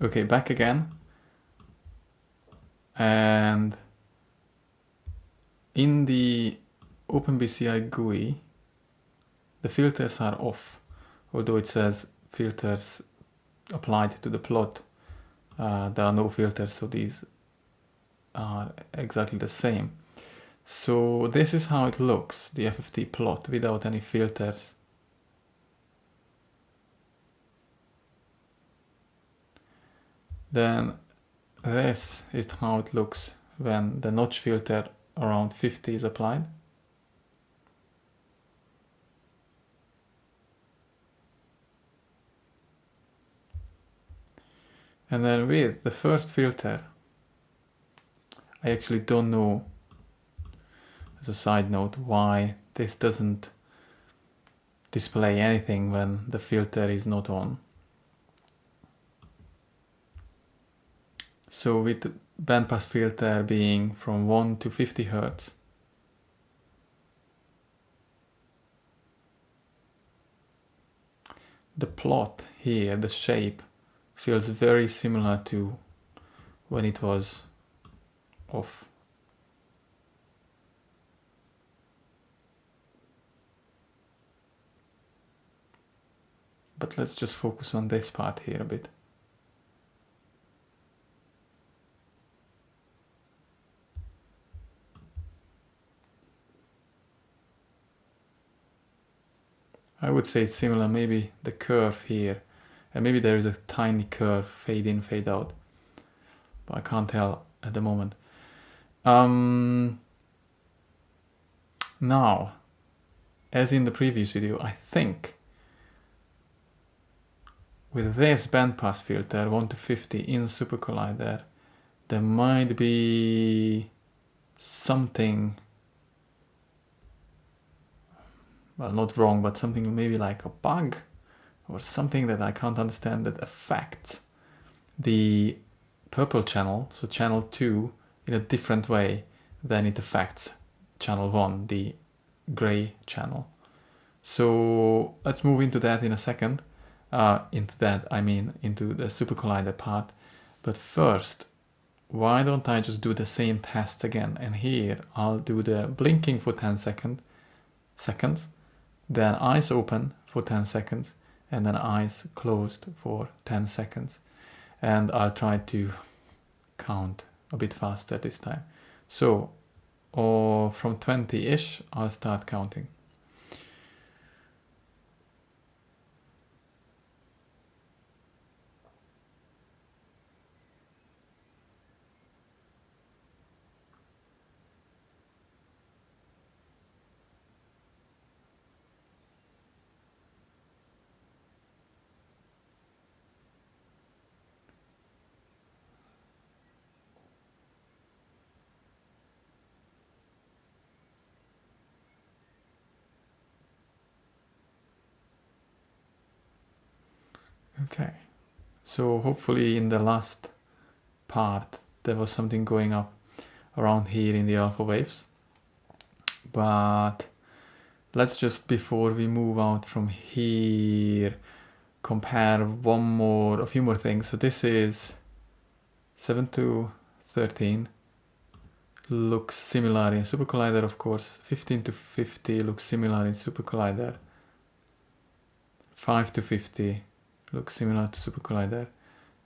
Okay, back again. And in the OpenBCI GUI, the filters are off, although it says filters applied to the plot. There are no filters, so these are exactly the same. So this is how it looks, the FFT plot without any filters. Then this is how it looks when the notch filter around 50 is applied. And then with the first filter, I actually don't know, as a side note, why this doesn't display anything when the filter is not on. So with the bandpass filter being from 1 to 50 Hertz, the plot here, the shape, feels very similar to when it was off. But let's just focus on this part here a bit. I would say it's similar, maybe the curve here, and maybe there is a tiny curve, fade in, fade out, but I can't tell at the moment. Now, as in the previous video, I think with this bandpass filter 1 to 50 in SuperCollider, there might be something, well, not wrong, but something maybe like a bug or something that I can't understand that affects the purple channel, so channel 2, in a different way than it affects channel 1, the gray channel. So let's move into that in a second. Into the SuperCollider part. But first, why don't I just do the same tests again? And here I'll do the blinking for 10 seconds, then eyes open for 10 seconds, and then eyes closed for 10 seconds. And I'll try to count a bit faster this time. So, from 20-ish, I'll start counting. Okay, so hopefully in the last part there was something going up around here in the alpha waves, but let's just, before we move out from here, compare a few more things. So this is 7 to 13, looks similar in SuperCollider, of course. 15 to 50 looks similar in SuperCollider. 5 to 50 looks similar to SuperCollider,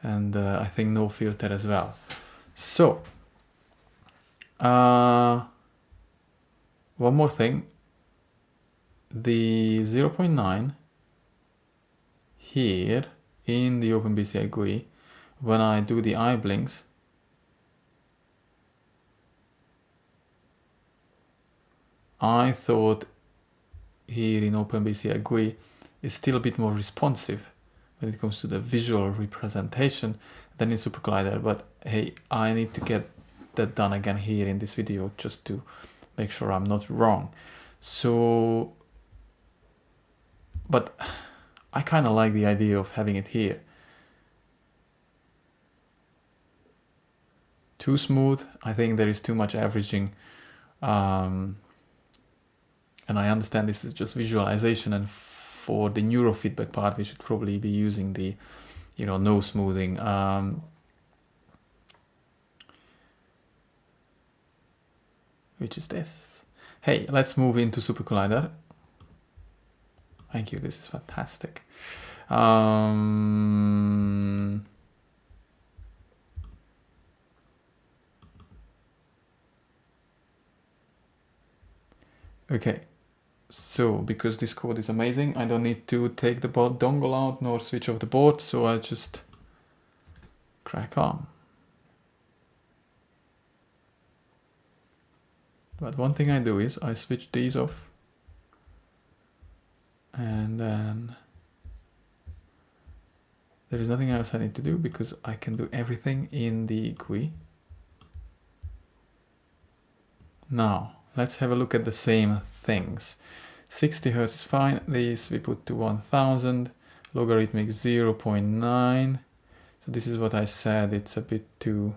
and I think no filter as well. So one more thing, the 0.9 here in the OpenBCI GUI, when I do the eye blinks, I thought here in OpenBCI GUI is still a bit more responsive when it comes to the visual representation than in SuperCollider, but hey, I need to get that done again here in this video just to make sure I'm not wrong. So, but I kind of like the idea of having it here. Too smooth, I think there is too much averaging, and I understand this is just visualization, and for the neurofeedback part we should probably be using the you know, no smoothing. Which is this. Hey, let's move into SuperCollider. Thank you, this is fantastic. Okay, so because this code is amazing, I don't need to take the board dongle out nor switch off the board, so I just crack on. But one thing I do is I switch these off, and then there is nothing else I need to do because I can do everything in the GUI. Now, let's have a look at the same things. 60 Hertz is fine. This we put to 1000. Logarithmic 0.9. So this is what I said. It's a bit too...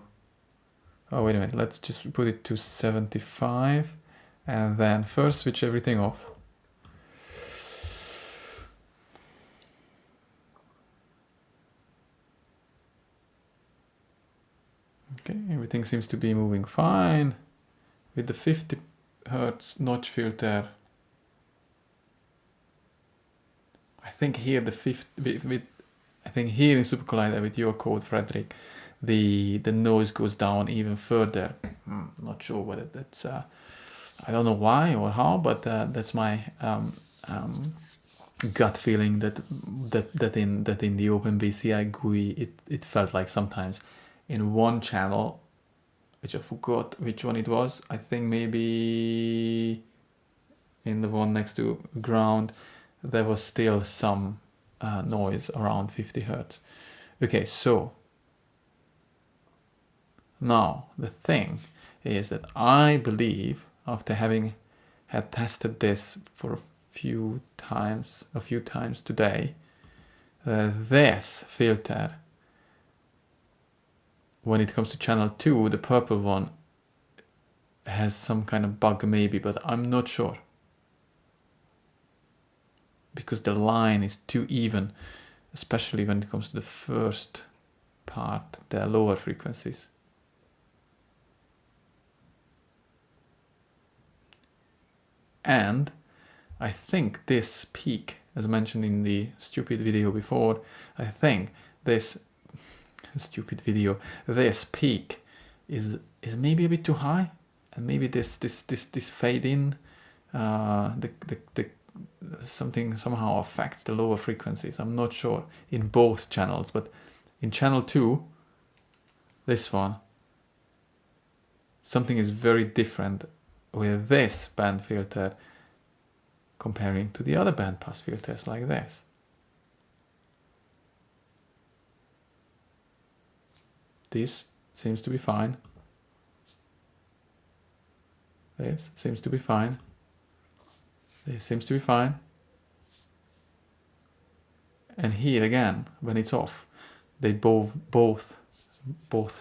Oh, wait a minute. Let's just put it to 75. And then first switch everything off. Okay, everything seems to be moving fine. With the 50 Hertz notch filter, I think here the I think here in SuperCollider with your code, Frederick, the noise goes down even further. Not sure whether that's I don't know why or how, but that's my gut feeling that in the OpenBCI GUI it felt like sometimes in one channel, which I forgot which one it was. I think maybe in the one next to ground, there was still some noise around 50 Hertz. Okay, so now the thing is that I believe after having had tested this for a few times today, this filter, when it comes to channel 2, the purple one, has some kind of bug maybe, but I'm not sure. Because the line is too even, especially when it comes to the first part, the lower frequencies. And I think this peak, as mentioned in the stupid video before, I think this this peak is maybe a bit too high, and maybe this fade in, something somehow affects the lower frequencies. I'm not sure in both channels, but in channel 2, this one, something is very different with this band filter comparing to the other bandpass filters like this. This seems to be fine. This seems to be fine. This seems to be fine. And here again, when it's off, they both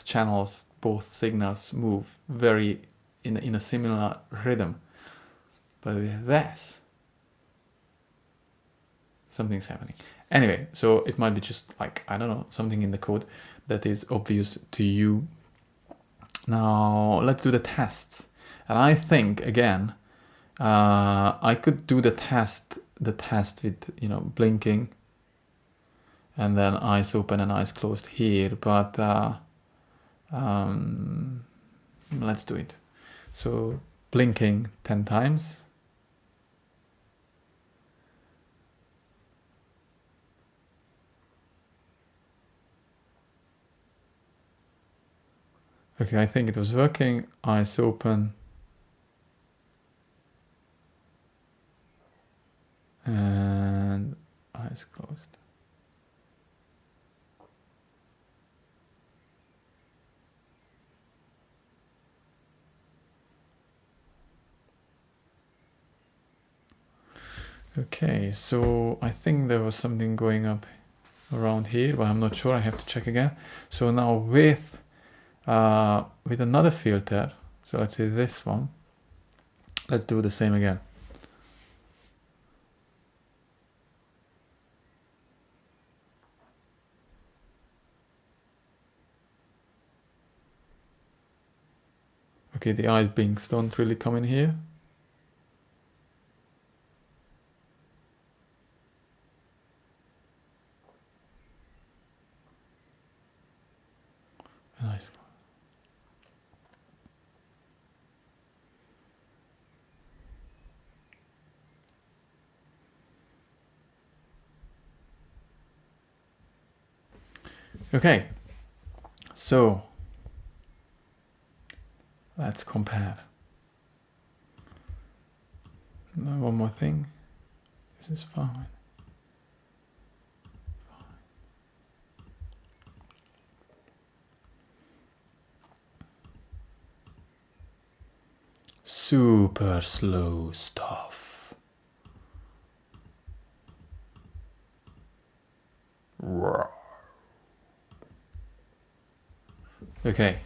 channels, both signals move very in a similar rhythm. But with this, something's happening. Anyway, so it might be just like, I don't know, something in the code that is obvious to you. Now let's do the tests. And I think again, I could do the test with, you know, blinking and then eyes open and eyes closed here, but let's do it. So blinking 10 times. Okay, I think it was working. Eyes open. And eyes closed. Okay, so I think there was something going up around here, but I'm not sure. I have to check again. So now with another filter, so let's say this one, let's do the same again. Okay, the eyes blinks don't really come in here. Nice. Okay, so let's compare. Now one more thing. This is fine. Super slow stuff. Okay.